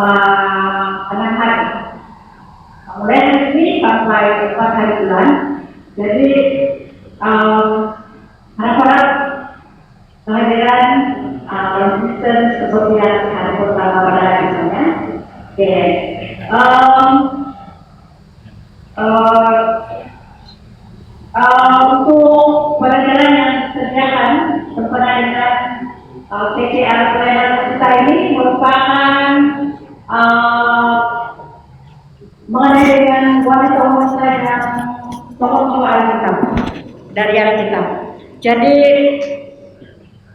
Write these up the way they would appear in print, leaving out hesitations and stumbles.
6 hari. Mulai dari sini sampai 4 hari bulan. Jadi harap-harap kehadiran konsisten seperti yang hari pertama pada misalnya. Oke. Untuk pelajaran yang disediakan bersama dengan TCR Planner kita ini merupakan mengenai dengan wanita-wanita yang tokoh-tokoh Alkitab dari Alkitab. Jadi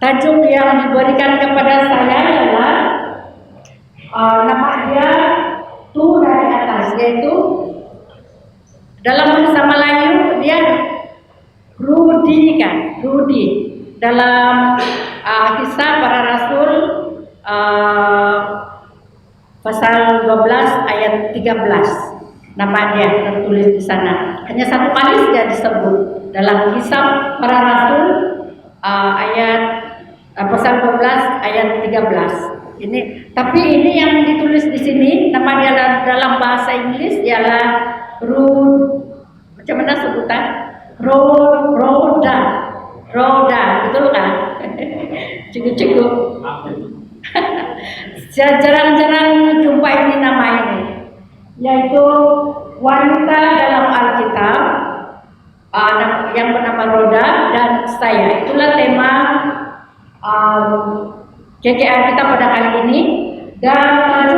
tajuk yang diberikan kepada saya adalah nama dia Tu dari atas, yaitu dalam bahasa Melayu dia Rudi kan, Rudi dalam Kisah Para Rasul pasal 12 ayat 13. Nama dia tertulis di sana. Hanya satu kali saja disebut dalam Kisah Para Rasul ayat pasal 12 ayat 13. Tapi ini yang ditulis di sini nama dia dalam bahasa Inggris ialah macam mana sebutan? Roda, betul kan? Cukup. Jarang-jarang jumpa ini nama ini, yaitu wanita dalam Alkitab yang bernama Roda dan saya. Itulah tema KKR kita pada kali ini, dan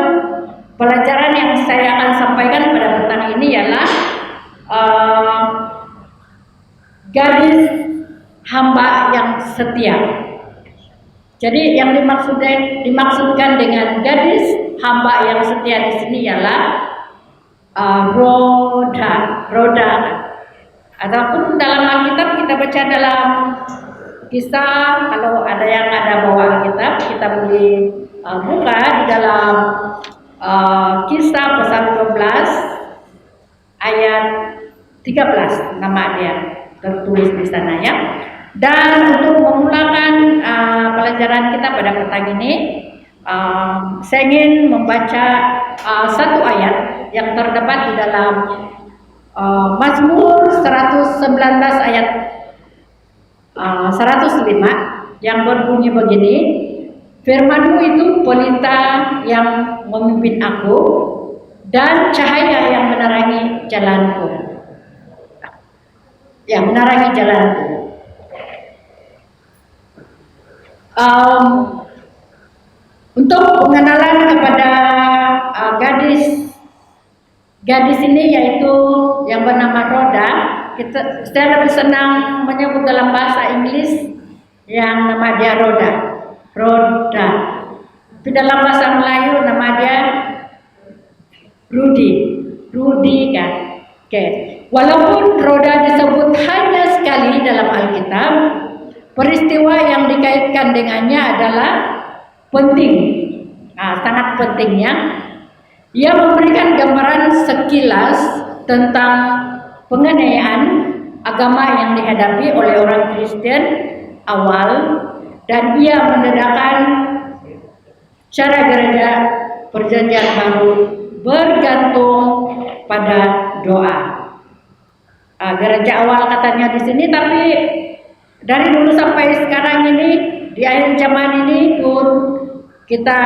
pelajaran yang saya akan sampaikan pada petang ini ialah gadis hamba yang setia. Jadi yang dimaksudkan dengan gadis hamba yang setia di sini ialah Roda. Ataupun dalam Alkitab kita baca dalam Kisah, kalau ada yang ada bawa Alkitab, kita boleh buka di dalam Kisah pasal 12 ayat 13, nama dia tertulis di sana ya. Dan untuk memulakan pelajaran kita pada petang ini, saya ingin membaca satu ayat yang terdapat di dalam Mazmur 119 ayat 105 yang berbunyi begini, firman-Mu itu pelita yang memimpin aku dan cahaya yang menerangi jalanku. Ya, menerangi jalanku. Untuk pengenalan kepada gadis ini, yaitu yang bernama Roda, saya lebih senang menyebut dalam bahasa Inggris yang nama dia Roda. Tapi dalam bahasa Melayu nama dia Rudi kan. Oke. Walaupun Roda disebut hanya sekali dalam Alkitab, peristiwa yang dikaitkan dengannya adalah penting. Sangat pentingnya. Ia memberikan gambaran sekilas tentang penganiayaan agama yang dihadapi oleh orang Kristen awal, dan ia mendedahkan cara gereja Perjanjian Baru bergantung pada doa. Gereja awal katanya di sini, tapi dari dulu sampai sekarang ini, di akhir zaman ini pun kita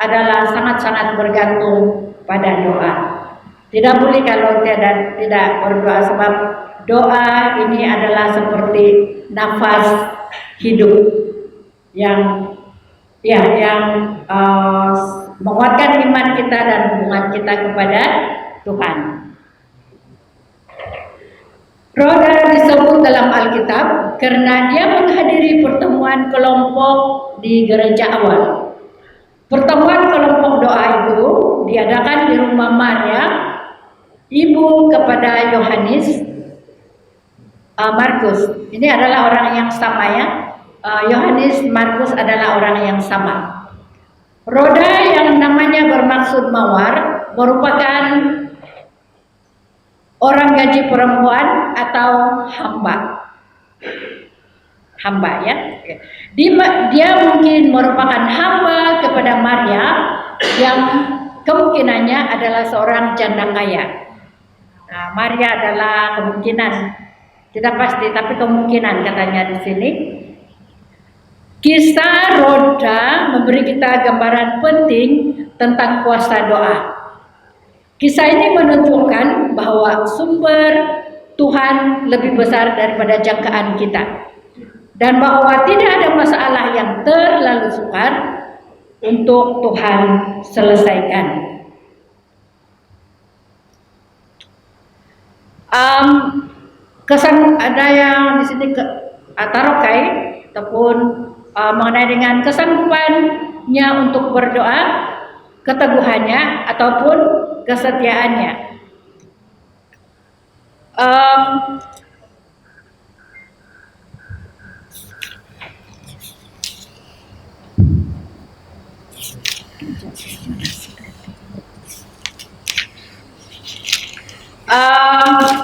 adalah sangat-sangat bergantung pada doa. Tidak boleh kalau tidak berdoa, sebab doa ini adalah seperti nafas hidup yang menguatkan iman kita dan hubungan kita kepada Tuhan. Roda disebut dalam Alkitab karena dia menghadiri pertemuan kelompok di gereja awal. Pertemuan kelompok doa itu diadakan di rumah Maria, ibu kepada Yohanes Markus. Ini adalah orang yang sama ya. Yohanes Markus adalah orang yang sama. Roda yang namanya bermaksud mawar merupakan orang gaji perempuan atau hamba ya. Dia mungkin merupakan hamba kepada Maria yang kemungkinannya adalah seorang janda kaya. Nah, Maria adalah kemungkinan, tidak pasti, tapi kemungkinan katanya di sini. Kisah Roda memberi kita gambaran penting tentang kuasa doa. Kisah ini menunjukkan bahwa sumber Tuhan lebih besar daripada jangkaan kita, dan bahwa tidak ada masalah yang terlalu sukar untuk Tuhan selesaikan. Kesan ada yang di sini tarokai ataupun mengenai dengan kesanggupannya untuk berdoa, keteguhannya ataupun kesetiaannya.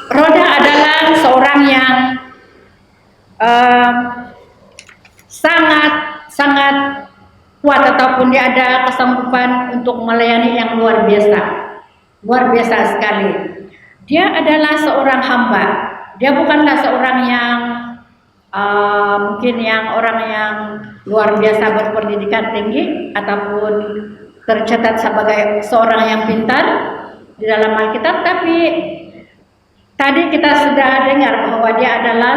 Roda adalah seorang yang sangat kuat, ataupun dia ada kesanggupan untuk melayani yang luar biasa sekali. Dia adalah seorang hamba. Dia bukanlah seorang yang mungkin yang orang yang luar biasa berpendidikan tinggi ataupun tercatat sebagai seorang yang pintar di dalam Alkitab, tapi tadi kita sudah dengar bahwa dia adalah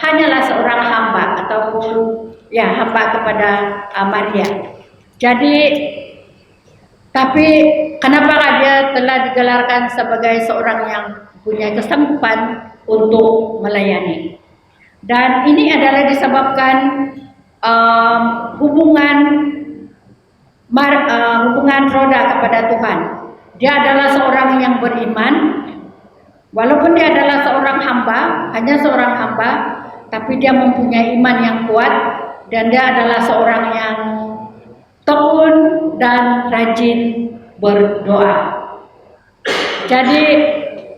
hanyalah seorang hamba ataupun hamba kepada Maria. Jadi, tapi kenapa dia telah digelarkan sebagai seorang yang punya kesanggupan untuk melayani? Dan ini adalah disebabkan hubungan Roda kepada Tuhan. Dia adalah seorang yang beriman, walaupun dia adalah seorang hamba, hanya seorang hamba, tapi dia mempunyai iman yang kuat, dan dia adalah seorang yang tekun dan rajin berdoa. Jadi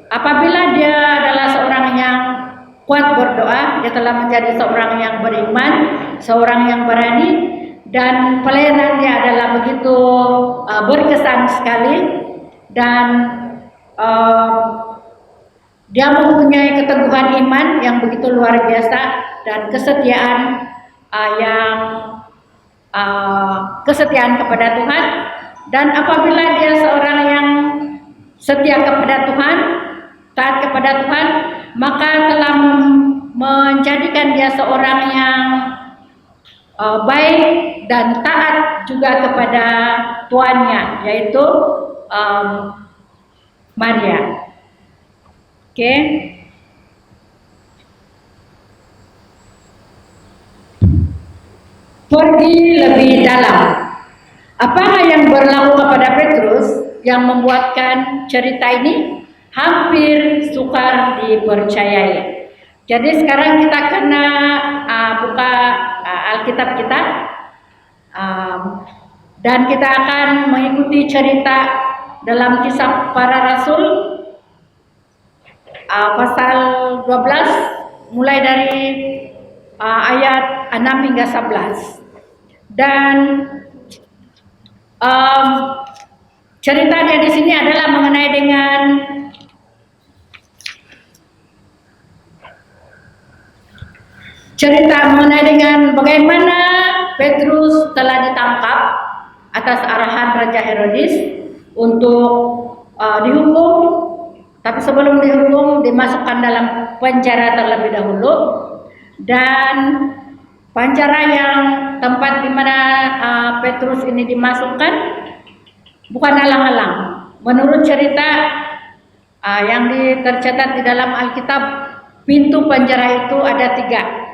apabila dia adalah seorang yang kuat berdoa, dia telah menjadi seorang yang beriman, seorang yang berani, dan pelayanannya adalah begitu berkesan sekali, dan dia mempunyai keteguhan iman yang begitu luar biasa dan kesetiaan kepada Tuhan. Dan apabila dia seorang yang setia kepada Tuhan, taat kepada Tuhan, maka telah menjadikan dia seorang yang baik dan taat juga kepada tuannya, yaitu Maria. Oke. Pergi lebih dalam. Apakah yang berlaku kepada Petrus yang membuatkan cerita ini hampir sukar dipercayai? Jadi sekarang kita kena buka Alkitab kita, dan kita akan mengikuti cerita dalam Kisah Para Rasul pasal 12 mulai dari ayat 6 hingga 11. Dan ceritanya di sini adalah mengenai dengan bagaimana Petrus telah ditangkap atas arahan Raja Herodes untuk dihukum, tapi sebelum dihukum dimasukkan dalam penjara terlebih dahulu. Dan penjara yang tempat di mana Petrus ini dimasukkan bukan alang-alang. Menurut cerita yang tercatat di dalam Alkitab, pintu penjara itu ada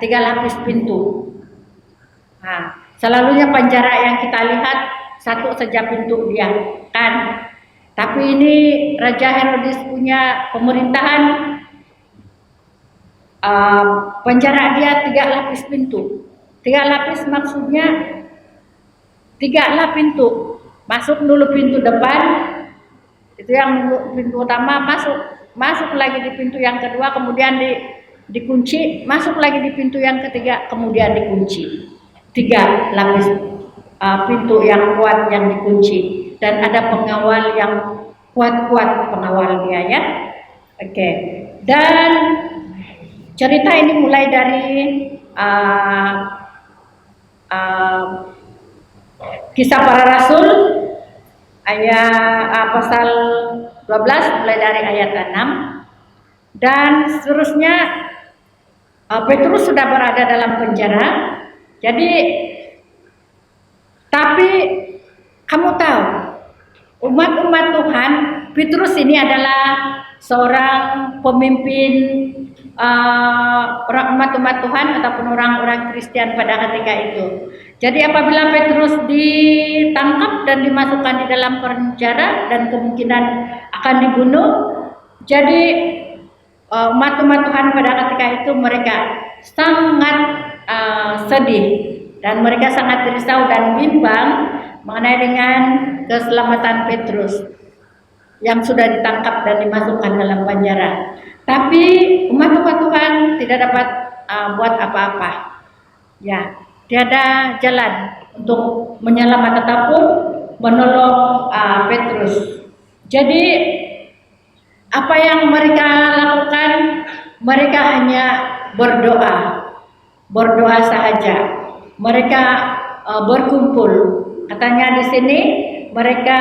tiga lapis pintu. Nah, selalunya penjara yang kita lihat satu saja pintu dia, kan? Tapi ini Raja Herodes punya pemerintahan, penjara dia 3 lapis pintu. 3 lapis maksudnya 3 pintu. Masuk dulu pintu depan, itu yang pintu utama, masuk lagi di pintu yang kedua, kemudian dikunci, masuk lagi di pintu yang ketiga, kemudian dikunci. 3 lapis pintu yang kuat yang dikunci dan ada pengawal yang kuat-kuat pengawalnya ya. Oke. Dan cerita ini mulai dari Kisah Para Rasul ayat pasal 12 mulai dari ayat 6 dan seterusnya. Petrus sudah berada dalam penjara. Jadi tapi kamu tahu, umat-umat Tuhan, Petrus ini adalah seorang pemimpin umat-umat Tuhan ataupun orang-orang Kristen pada ketika itu. Jadi apabila Petrus ditangkap dan dimasukkan di dalam penjara dan kemungkinan akan dibunuh, jadi umat-umat Tuhan pada ketika itu mereka sangat sedih dan mereka sangat risau dan bimbang mengenai dengan keselamatan Petrus yang sudah ditangkap dan dimasukkan dalam penjara. Tapi umat-umat Tuhan tidak dapat buat apa-apa. Ya, tiada jalan untuk menyelamatkan ataupun menolong Petrus. Jadi apa yang mereka lakukan? Mereka hanya berdoa saja. Mereka berkumpul. Katanya di sini mereka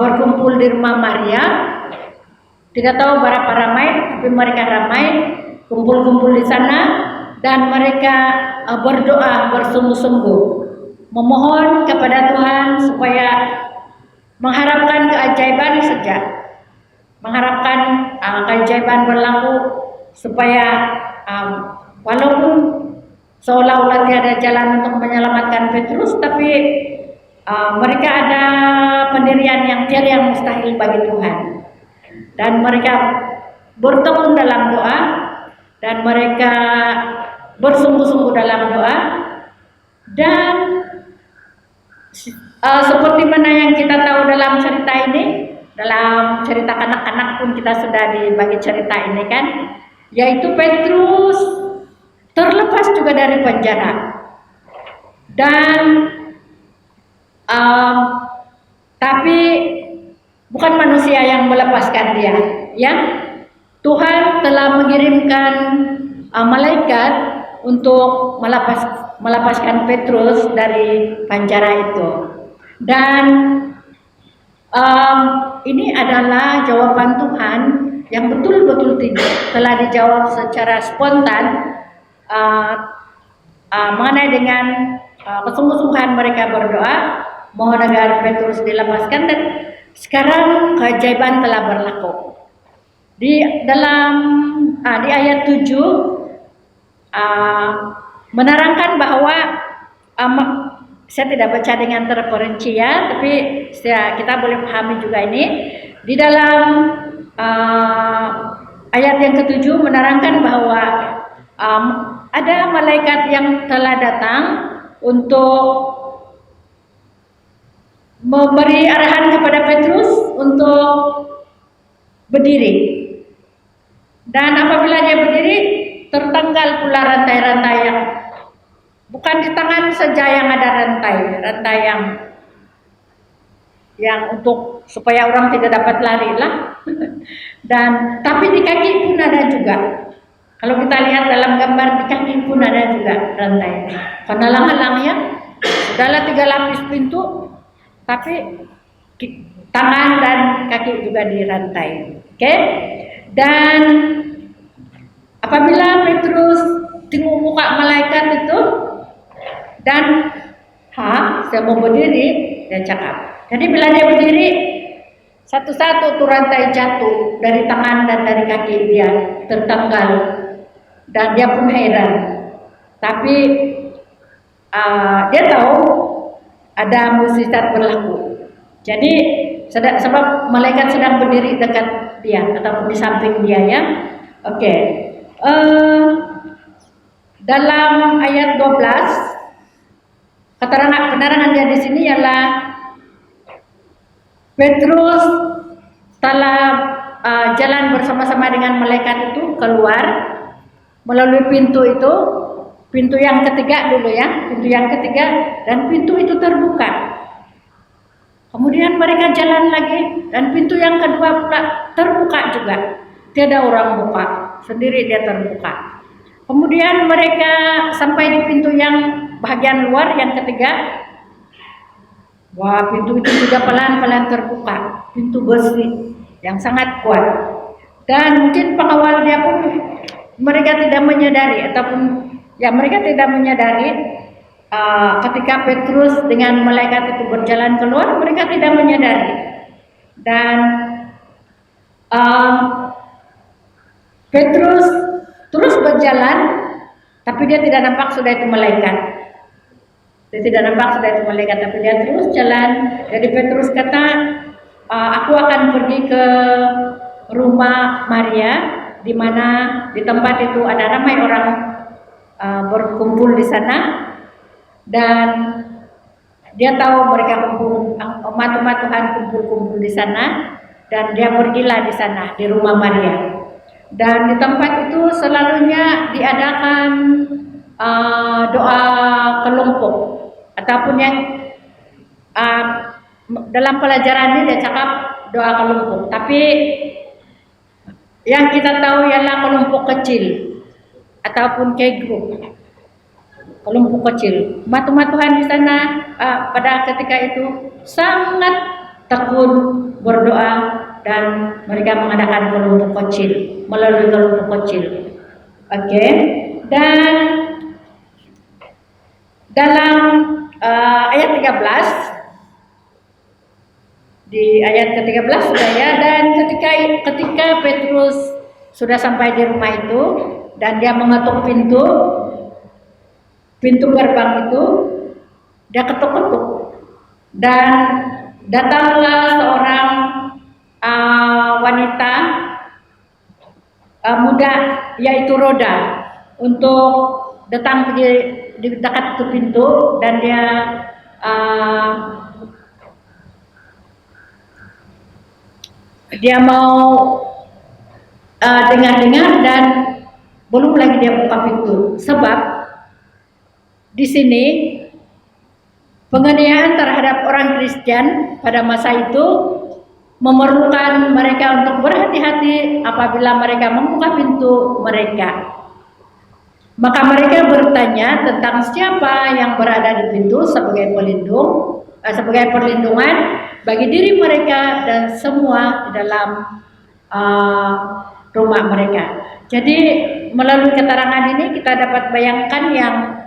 berkumpul di rumah Maria. Tidak tahu berapa ramai, tapi mereka ramai kumpul-kumpul di sana dan mereka berdoa bersungguh-sungguh, memohon kepada Tuhan supaya mengharapkan keajaiban saja. Mengharapkan keajaiban berlaku supaya walaupun seolah-olah tiada jalan untuk menyelamatkan Petrus, tapi mereka ada pendirian yang tiada yang mustahil bagi Tuhan, dan mereka bertekun dalam doa dan mereka bersungguh-sungguh dalam doa. Dan seperti mana yang kita tahu dalam cerita ini, dalam cerita kanak-kanak pun kita sudah dibagi cerita ini kan, yaitu Petrus terlepas juga dari penjara dan tapi bukan manusia yang melepaskan dia, ya. Tuhan telah mengirimkan malaikat untuk melepaskan Petrus dari penjara itu. Dan ini adalah jawaban Tuhan yang betul-betul telah dijawab secara spontan mengenai dengan kesungguh-sungguhan mereka berdoa mohon agar Petrus dilepaskan, dan sekarang keajaiban telah berlaku. Di dalam di ayat 7 menerangkan bahwa saya tidak baca dengan terperinci ya, tapi kita boleh pahami juga ini. Di dalam ayat yang ke-7 menerangkan bahwa ada malaikat yang telah datang untuk memberi arahan kepada Petrus untuk berdiri. Dan apabila dia berdiri, tertanggal pula rantai-rantai yang bukan di tangan saja yang ada rantai yang untuk supaya orang tidak dapat lari lah. Dan tapi di kaki pun ada juga. Kalau kita lihat dalam gambar, di kaki pun ada juga rantai. Penghalang-halangnya adalah 3 lapis pintu, tapi tangan dan kaki juga dirantai. Oke? Dan apabila Petrus tengok muka malaikat itu dan saya mau berdiri, dia cakap. Jadi bila dia berdiri, satu-satu tuh rantai jatuh dari tangan dan dari kaki dia, tertanggal, dan dia pun heran. Tapi dia tahu ada mukjizat berlaku. Jadi sebab malaikat sedang berdiri dekat dia atau di samping dia ya. Oke. Dalam ayat 12 penerangan dia di sini ialah Petrus setelah jalan bersama-sama dengan malaikat itu keluar melalui pintu itu, pintu yang ketiga dulu ya, pintu yang ketiga, dan pintu itu terbuka. Kemudian mereka jalan lagi dan pintu yang kedua pula terbuka juga. Tiada orang buka, sendiri dia terbuka. Kemudian mereka sampai di pintu yang bagian luar yang ketiga. Wah, pintu itu juga pelan-pelan terbuka. Pintu besi yang sangat kuat. Dan mungkin pengawal dia pun mereka tidak menyadari ataupun ya mereka tidak menyadari ketika Petrus dengan malaikat itu berjalan keluar, mereka tidak menyadari. Dan Petrus terus berjalan, tapi dia tidak nampak sudah itu malaikat. Dia tidak nampak sudah itu malaikat, tapi dia terus jalan. Jadi Petrus kata, aku akan pergi ke rumah Maria, di mana di tempat itu ada ramai orang berkumpul di sana. Dan dia tahu mereka umat-umat Tuhan kumpul-kumpul di sana, dan dia pergilah di sana di rumah Maria. Dan di tempat itu selalunya diadakan doa kelompok ataupun yang dalam pelajaran ini dia cakap doa kelompok. Tapi yang kita tahu ialah kelompok kecil ataupun ke grup. Kelompok kecil. Umat-umat Tuhan di sana pada ketika itu sangat tekun berdoa dan mereka mengadakan kelompok kecil melalui kelompok kecil. Oke. Dan dalam ayat 13 di ayat ke-13 sudah ya, dan ketika Petrus sudah sampai di rumah itu dan dia mengetuk pintu gerbang itu, dia ketuk-ketuk dan datanglah seorang wanita muda yaitu Roda untuk datang di dekat itu pintu, dan dia mau dengar-dengar dan belum lagi dia buka pintu, sebab di sini penganiayaan terhadap orang Kristen pada masa itu memerlukan mereka untuk berhati-hati apabila mereka membuka pintu mereka. Maka mereka bertanya tentang siapa yang berada di pintu sebagai perlindungan bagi diri mereka dan semua di dalam rumah mereka. Jadi melalui keterangan ini kita dapat bayangkan yang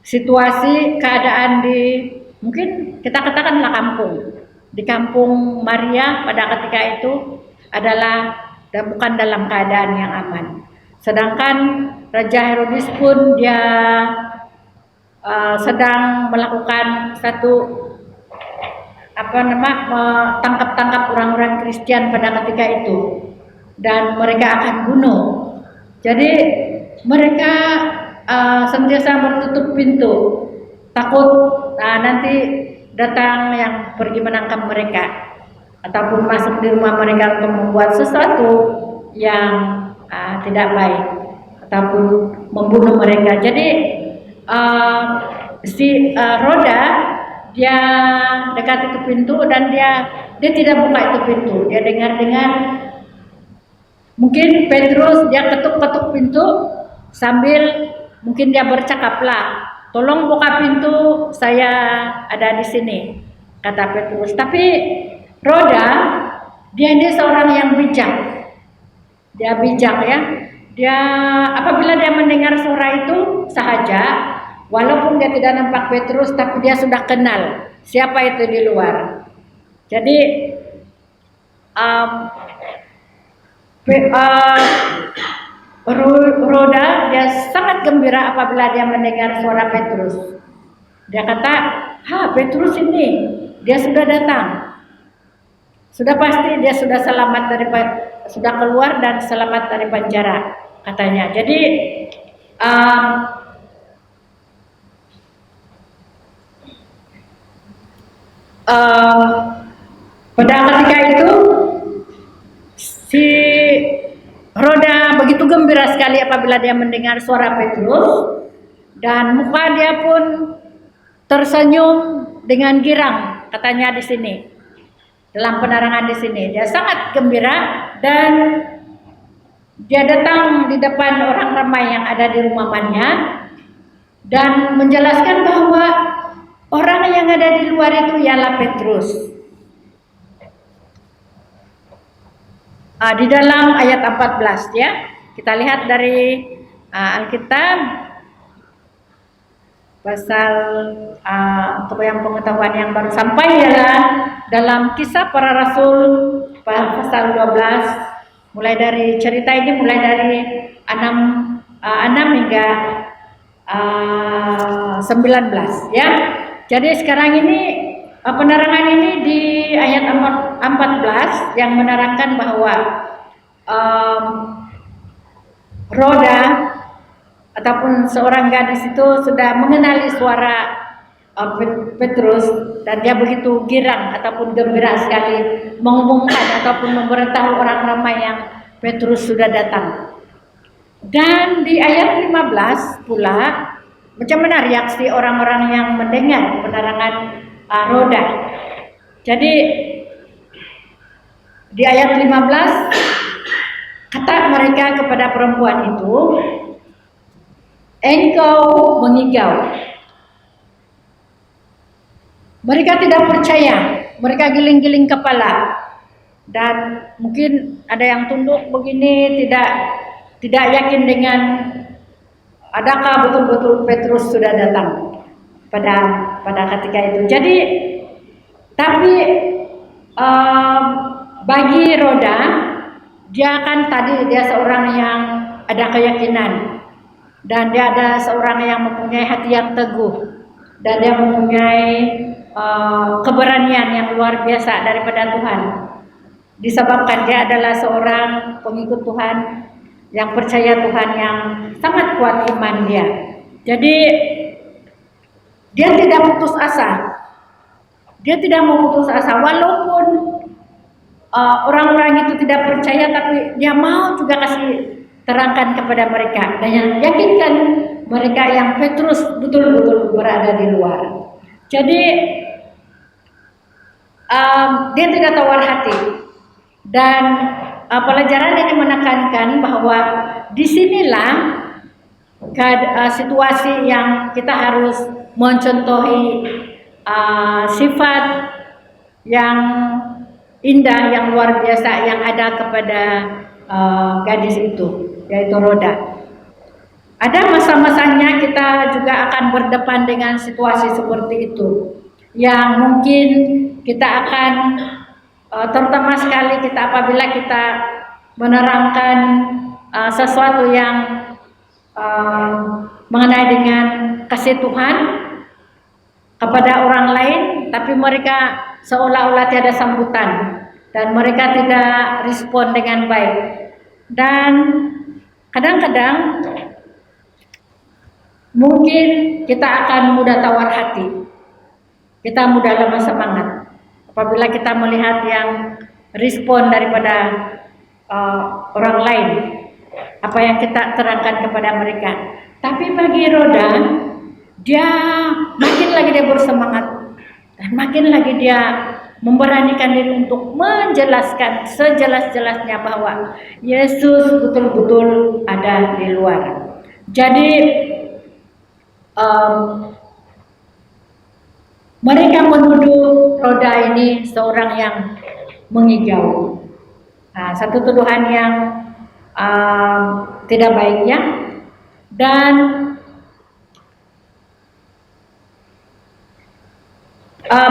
situasi keadaan di, mungkin kita katakanlah kampung, di kampung Maria pada ketika itu adalah bukan dalam keadaan yang aman. Sedangkan Raja Herodes pun dia sedang melakukan satu tangkap orang-orang Kristen pada ketika itu, dan mereka akan bunuh. Jadi mereka senantiasa bertutup pintu, takut nanti datang yang pergi menangkap mereka ataupun masuk di rumah mereka untuk membuat sesuatu yang tidak baik ataupun membunuh mereka. Jadi si Roda dia dekat itu pintu dan dia tidak buka itu pintu. Dia dengar mungkin Petrus dia ketuk-ketuk pintu sambil mungkin dia bercakaplah, tolong buka pintu, saya ada di sini, kata Petrus. Tapi Roda dia ini seorang yang bijak. Dia bijak ya. Dia apabila dia mendengar suara itu sahaja, walaupun dia tidak nampak Petrus, tapi dia sudah kenal siapa itu di luar. Jadi Roda dia sangat gembira apabila dia mendengar suara Petrus. Dia kata, Petrus ini dia sudah datang. Sudah pasti dia sudah sudah keluar dan selamat dari penjara, katanya. Jadi pada ketika itu si Roda begitu gembira sekali sekali apabila dia mendengar suara Petrus, dan muka dia pun tersenyum dengan girang, katanya di sini. Dalam penerangan di sini, dia sangat gembira dan dia datang di depan orang ramai yang ada di rumahnya dan menjelaskan bahwa orang yang ada di luar itu ialah Petrus. Di dalam ayat 14 ya, kita lihat dari Alkitab pasal untuk yang pengetahuan yang baru sampai ialah dalam Kisah Para Rasul pasal 12, mulai dari cerita ini mulai dari 6 hingga 19 ya. Jadi sekarang ini penerangan ini di ayat 14 yang menerangkan bahwa Roda ataupun seorang gadis itu sudah mengenali suara Petrus dan dia begitu girang ataupun gembira sekali mengumumkan ataupun memberitahu orang ramai yang Petrus sudah datang. Dan di ayat 15 pula macam mana reaksi orang-orang yang mendengar penerangan Roda. Jadi di ayat 15 kata mereka kepada perempuan itu, engkau mengigau. Mereka tidak percaya, mereka giling-giling kepala dan mungkin ada yang tunduk begini, tidak yakin dengan adakah betul-betul Petrus sudah datang pada ketika itu. Jadi tapi bagi Roda, dia kan tadi dia seorang yang ada keyakinan dan dia ada seorang yang mempunyai hati yang teguh dan dia mempunyai keberanian yang luar biasa daripada Tuhan. Disebabkan dia adalah seorang pengikut Tuhan yang percaya Tuhan, yang sangat kuat iman dia. Jadi dia tidak putus asa. Dia tidak mau putus asa walaupun orang-orang itu tidak percaya, tapi dia mau juga kasih terangkan kepada mereka dan yang yakinkan mereka yang Petrus betul-betul berada di luar. Jadi dia tidak tawar hati dan pelajaran ini menekankan bahwa disinilah situasi yang kita harus mencontohi sifat yang indah, yang luar biasa yang ada kepada gadis itu, yaitu Roda. Ada masa-masanya kita juga akan berdepan dengan situasi seperti itu, yang mungkin kita akan terutama sekali kita apabila kita menerangkan sesuatu yang mengenai dengan kasih Tuhan kepada orang lain, tapi mereka seolah-olah tiada sambutan dan mereka tidak respon dengan baik. Dan kadang-kadang mungkin kita akan mudah tawar hati, kita mudah lemah semangat apabila kita melihat yang respon daripada orang lain, apa yang kita terangkan kepada mereka. Tapi bagi Roda, dia makin lagi dia bersemangat dan makin lagi dia memberanikan diri untuk menjelaskan sejelas-jelasnya bahwa Yesus betul-betul ada di luar. Jadi mereka menuduh Roda ini seorang yang mengigau. Satu tuduhan yang tidak baik ya. Dan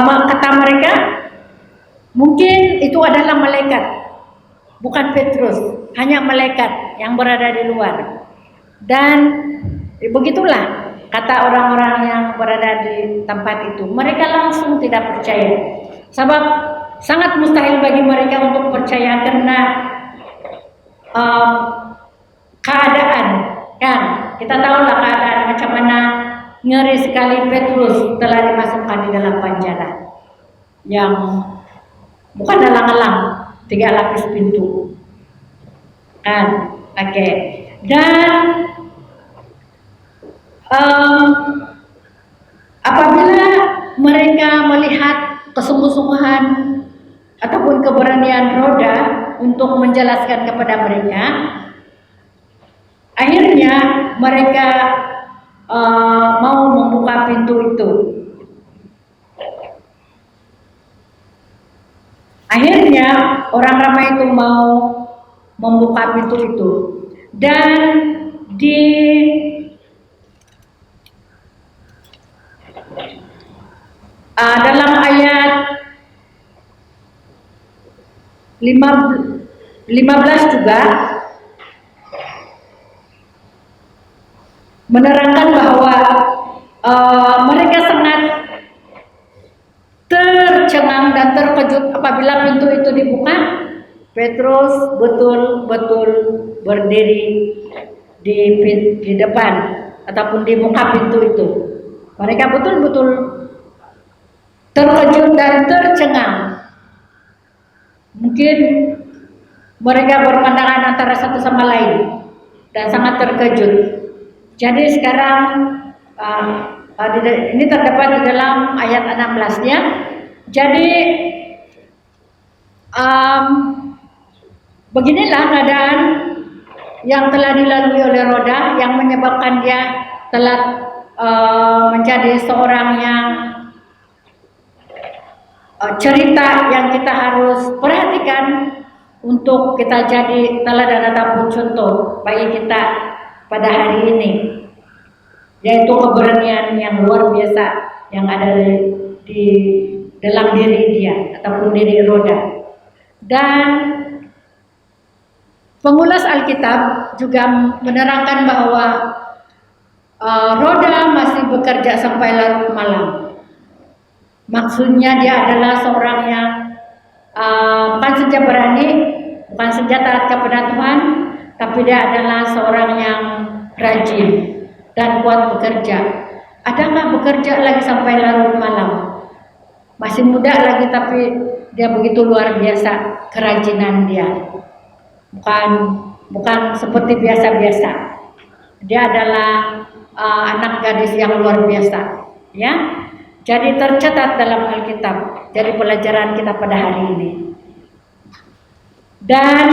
kata mereka mungkin itu adalah malaikat, bukan Petrus, hanya malaikat yang berada di luar. Dan begitulah kata orang-orang yang berada di tempat itu. Mereka langsung tidak percaya, sebab sangat mustahil bagi mereka untuk percaya karena keadaan, kan kita tahulah keadaan macam mana ngeri sekali Petrus telah dimasukkan di dalam penjara yang bukan alang-alang 3 lapis pintu, kan? Oke. Dan apabila mereka melihat kesungguh-sungguhan ataupun keberanian Roda untuk menjelaskan kepada mereka, akhirnya mereka mau membuka pintu itu. Akhirnya orang ramai itu mau membuka pintu itu, dan di dalam ayat 15 juga menerangkan bahwa mereka sangat tercengang dan terkejut apabila pintu itu dibuka. Petrus betul-betul berdiri di depan ataupun di muka pintu itu. Mereka betul-betul terkejut dan tercengang. Mungkin mereka berpandangan antara satu sama lain dan sangat terkejut. Jadi sekarang ini terdapat di dalam ayat 16 ya. Jadi beginilah keadaan yang telah dilalui oleh Roda yang menyebabkan dia telah menjadi seorang yang cerita yang kita harus perhatikan untuk kita jadi teladan ataupun contoh bagi kita pada hari ini, yaitu keberanian yang luar biasa yang ada di dalam diri dia ataupun diri Roda. Dan pengulas Alkitab juga menerangkan bahwa Roda masih bekerja sampai larut malam. Maksudnya dia adalah seorang yang bukan saja berani, bukan saja taat kepada Tuhan, tapi dia adalah seorang yang rajin dan kuat bekerja. Adakah bekerja lagi sampai larut malam? Masih muda lagi, tapi dia begitu luar biasa kerajinan dia. Bukan seperti biasa-biasa. Dia adalah anak gadis yang luar biasa, ya. Jadi tercatat dalam Alkitab. Jadi pelajaran kita pada hari ini. Dan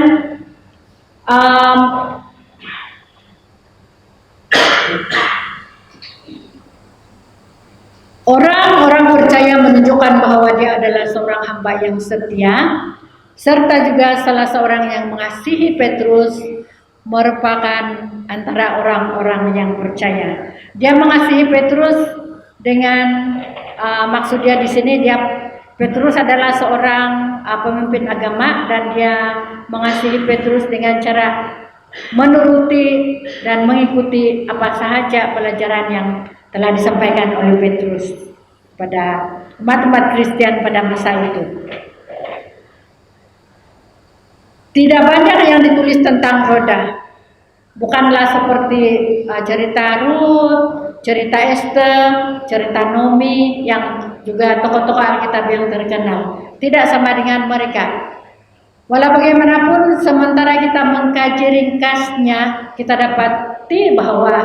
orang-orang percaya menunjukkan bahwa dia adalah seorang hamba yang setia, serta juga salah seorang yang mengasihi Petrus, merupakan antara orang-orang yang percaya. Dia mengasihi Petrus dengan maksud dia di sini, Petrus adalah seorang pemimpin agama dan dia mengasihi Petrus dengan cara menuruti dan mengikuti apa sahaja pelajaran yang telah disampaikan oleh Petrus pada umat-umat Kristen pada masa itu. Tidak banyak yang ditulis tentang Roda. Bukanlah seperti cerita Ruth, cerita Esther, cerita Naomi yang juga tokoh-tokoh Alkitab yang terkenal. Tidak sama dengan mereka. Walau bagaimanapun, sementara kita mengkaji ringkasnya, kita dapati bahwa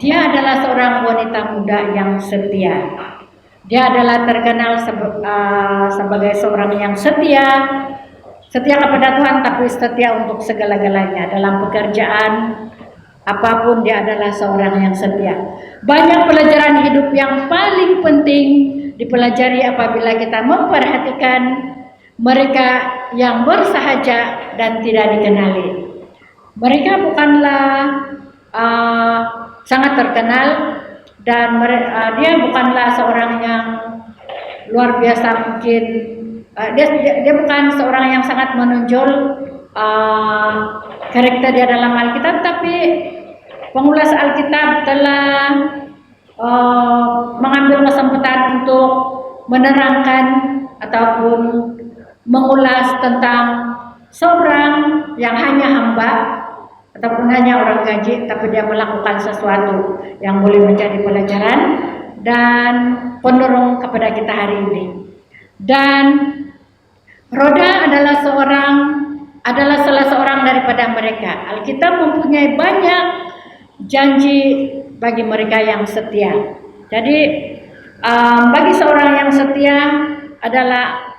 dia adalah seorang wanita muda yang setia. Dia adalah terkenal sebagai seorang yang setia kepada Tuhan, tapi setia untuk segala-galanya. Dalam pekerjaan apapun dia adalah seorang yang setia. Banyak pelajaran hidup yang paling penting dipelajari apabila kita memperhatikan mereka yang bersahaja dan tidak dikenali. Mereka bukanlah sangat terkenal dan dia bukanlah seorang yang luar biasa mungkin. Dia bukan seorang yang sangat menonjol karakter dia dalam Alkitab, tapi pengulas Alkitab telah mengambil kesempatan untuk menerangkan ataupun mengulas tentang seorang yang hanya hamba ataupun hanya orang gaji, tapi dia melakukan sesuatu yang boleh menjadi pelajaran dan penerung kepada kita hari ini. Dan Roda adalah seorang adalah salah seorang daripada mereka. Alkitab mempunyai banyak janji bagi mereka yang setia. Jadi bagi seorang yang setia adalah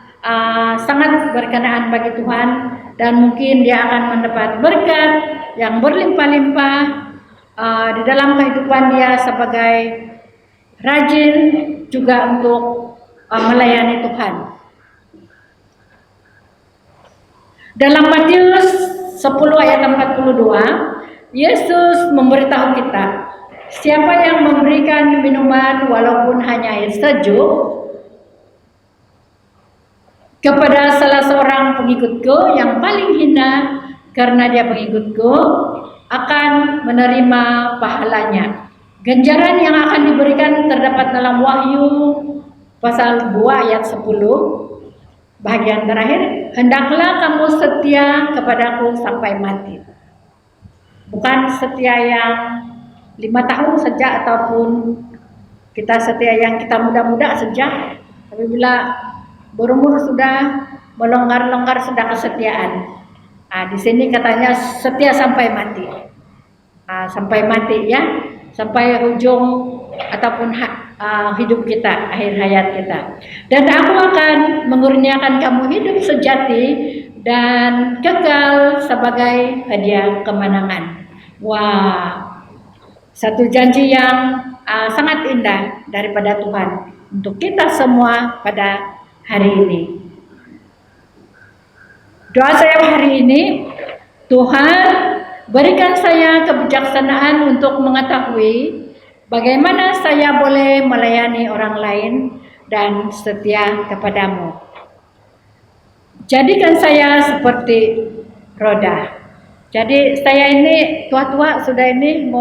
sangat berkenaan bagi Tuhan, dan mungkin dia akan mendapat berkat yang berlimpah-limpah di dalam kehidupan dia sebagai rajin juga untuk melayani Tuhan. Dalam Matius 10 ayat 42, Yesus memberitahu kita, siapa yang memberikan minuman walaupun hanya air sejuk kepada salah seorang pengikutku yang paling hina karena dia pengikutku, akan menerima pahalanya. Ganjaran yang akan diberikan terdapat dalam Wahyu pasal 2 ayat 10. Bagian terakhir, hendaklah kamu setia kepadaku sampai mati. Bukan setia yang 5 tahun saja ataupun kita setia yang kita muda-muda saja, tapi bila berumur sudah melonggar-longgar sudah kesetiaan. Di sini katanya setia sampai mati. Sampai mati ya, sampai ujung ataupun hidup kita, akhir hayat kita. Dan aku akan mengurniakan kamu hidup sejati dan kekal sebagai hadiah kemenangan. Wah, satu janji yang sangat indah daripada Tuhan untuk kita semua pada hari ini. Doa saya hari ini, Tuhan berikan saya kebijaksanaan untuk mengetahui bagaimana saya boleh melayani orang lain dan setia kepadamu. Jadikan saya seperti roda. Jadi saya ini tua-tua sudah ini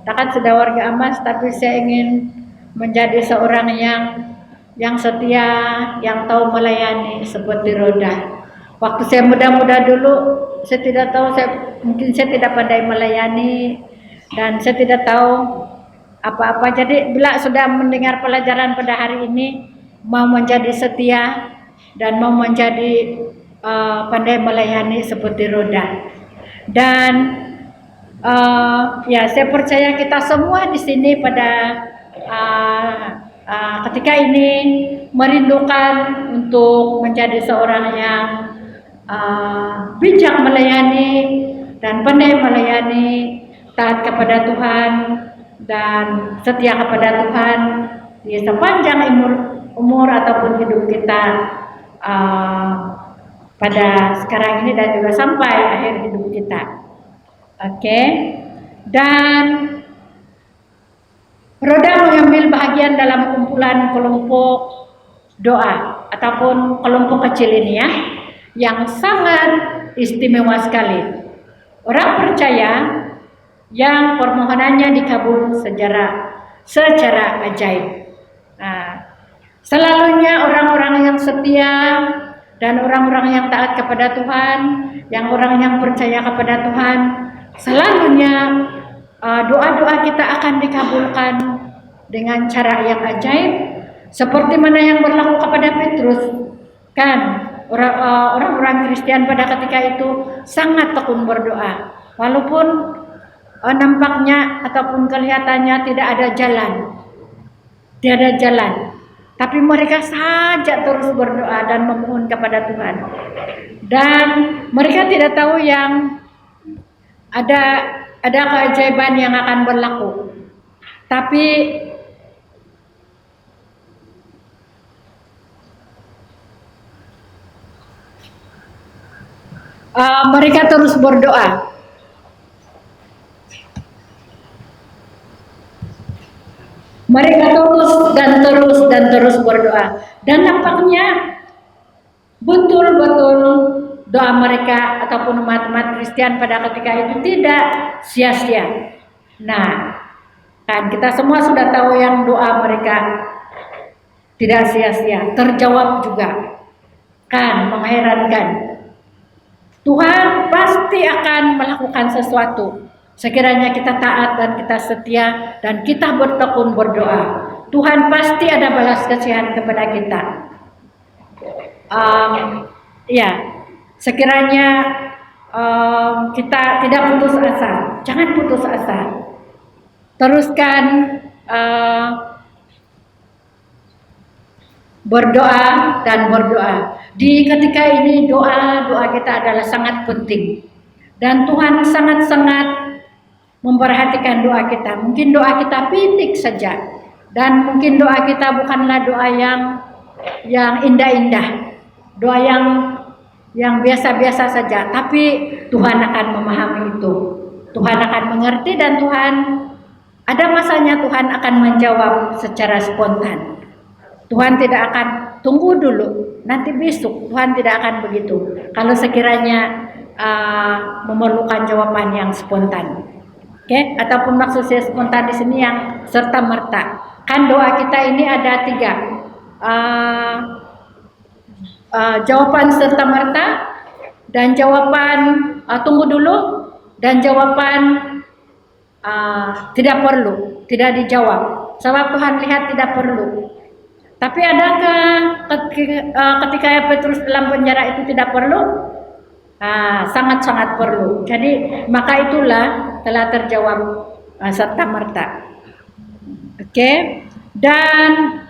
takkan sudah warga emas, tapi saya ingin menjadi seorang yang setia, yang tahu melayani seperti roda. Waktu saya muda-muda dulu, saya tidak tahu, mungkin saya tidak pandai melayani dan saya tidak tahu apa-apa. Jadi bila sudah mendengar pelajaran pada hari ini, mau menjadi setia dan mau menjadi pandai melayani seperti roda. Dan ya saya percaya kita semua di sini pada ketika ini merindukan untuk menjadi seorang yang bijak melayani dan pandai melayani, taat kepada Tuhan dan setia kepada Tuhan di sepanjang umur ataupun hidup kita pada sekarang ini dan juga sampai akhir hidup kita. Oke. Dan roda mengambil bahagian dalam kumpulan kelompok doa ataupun kelompok kecil ini ya, yang sangat istimewa sekali. Orang percaya yang permohonannya dikabul secara ajaib. Selalunya orang-orang yang setia dan orang-orang yang taat kepada Tuhan, yang orang yang percaya kepada Tuhan, selalunya doa-doa kita akan dikabulkan dengan cara yang ajaib, seperti mana yang berlaku kepada Petrus. Kan orang-orang Kristen pada ketika itu sangat tekun berdoa, walaupun nampaknya ataupun kelihatannya tidak ada jalan, tapi mereka saja terus berdoa dan memohon kepada Tuhan. Dan mereka tidak tahu yang ada keajaiban yang akan berlaku, tapi mereka terus berdoa. Mereka terus berdoa, dan nampaknya betul-betul doa mereka ataupun umat-umat Kristen pada ketika itu tidak sia-sia. Nah, kan kita semua sudah tahu yang doa mereka tidak sia-sia, terjawab juga. Kan mengherankan. Tuhan pasti akan melakukan sesuatu sekiranya kita taat dan kita setia dan kita bertekun berdoa. Tuhan pasti ada balas kasihan kepada kita. Sekiranya kita tidak putus asa, jangan putus asa. Teruskan berdoa dan berdoa. Di ketika ini doa kita adalah sangat penting. Dan Tuhan sangat-sangat memperhatikan doa kita. Mungkin doa kita pitik saja. Dan mungkin doa kita bukanlah doa yang indah-indah. Doa yang biasa-biasa saja, tapi Tuhan akan memahami itu. Tuhan akan mengerti dan Tuhan ada masanya Tuhan akan menjawab secara spontan. Tuhan tidak akan tunggu dulu, nanti besok. Tuhan tidak akan begitu. Kalau sekiranya memerlukan jawaban yang spontan, oke? Ataupun maksud saya spontan di sini yang serta merta. Kan doa kita ini ada 3, jawaban serta merta dan jawaban tunggu dulu dan jawaban tidak perlu, tidak dijawab. Sebab Tuhan lihat tidak perlu. Tapi adakah ketika Petrus dalam penjara itu tidak perlu? Sangat-sangat perlu. Jadi maka itulah telah terjawab serta merta. Oke? Dan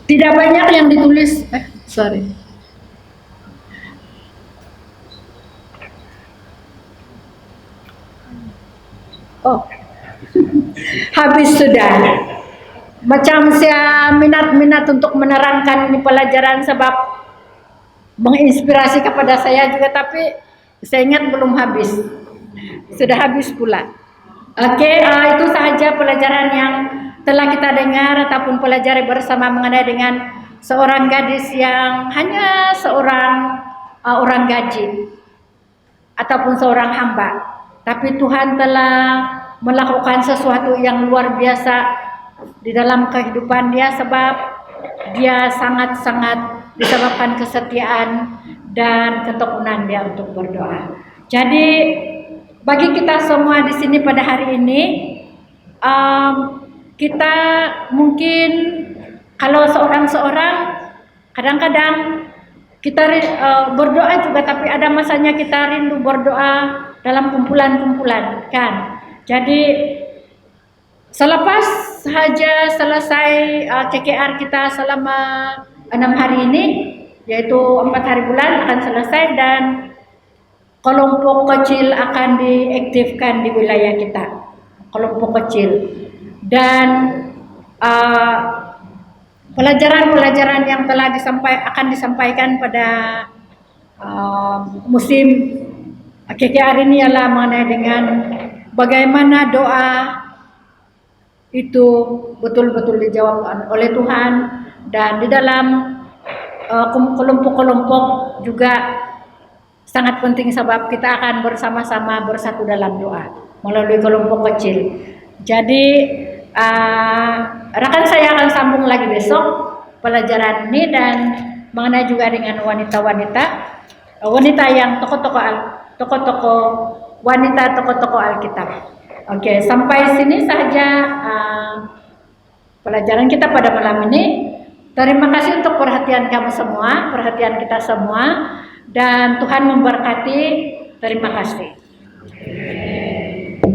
tidak banyak yang ditulis. Sorry. Oh, habis sudah. Macam saya minat untuk menerangkan ini pelajaran sebab menginspirasi kepada saya juga, tapi saya ingat belum habis. Sudah habis pula. Oke, itu sahaja pelajaran yang telah kita dengar ataupun pelajari bersama mengenai dengan seorang gadis yang hanya seorang orang gaji ataupun seorang hamba. Tapi Tuhan telah melakukan sesuatu yang luar biasa di dalam kehidupan dia sebab dia sangat-sangat disebabkan kesetiaan dan ketekunan dia untuk berdoa. Jadi bagi kita semua di sini pada hari ini, kita mungkin kalau seorang-seorang kadang-kadang kita berdoa juga, tapi ada masanya kita rindu berdoa dalam kumpulan-kumpulan, kan? Jadi selepas saja selesai KKR kita selama 6 hari ini, yaitu 4 hari bulan akan selesai dan kelompok kecil akan diaktifkan di wilayah kita, kelompok kecil. Dan pelajaran-pelajaran yang telah akan disampaikan pada musim KKR ini ialah mengenai dengan bagaimana doa itu betul-betul dijawab oleh Tuhan, dan di dalam kelompok-kelompok juga sangat penting sebab kita akan bersama-sama bersatu dalam doa melalui kelompok kecil. Jadi rekan saya akan sambung lagi besok pelajaran ini dan mengenai juga dengan wanita yang tokoh-tokoh wanita tokoh-tokoh Alkitab. Oke, sampai sini saja pelajaran kita pada malam ini. Terima kasih untuk perhatian kamu semua, perhatian kita semua, dan Tuhan memberkati. Terima kasih.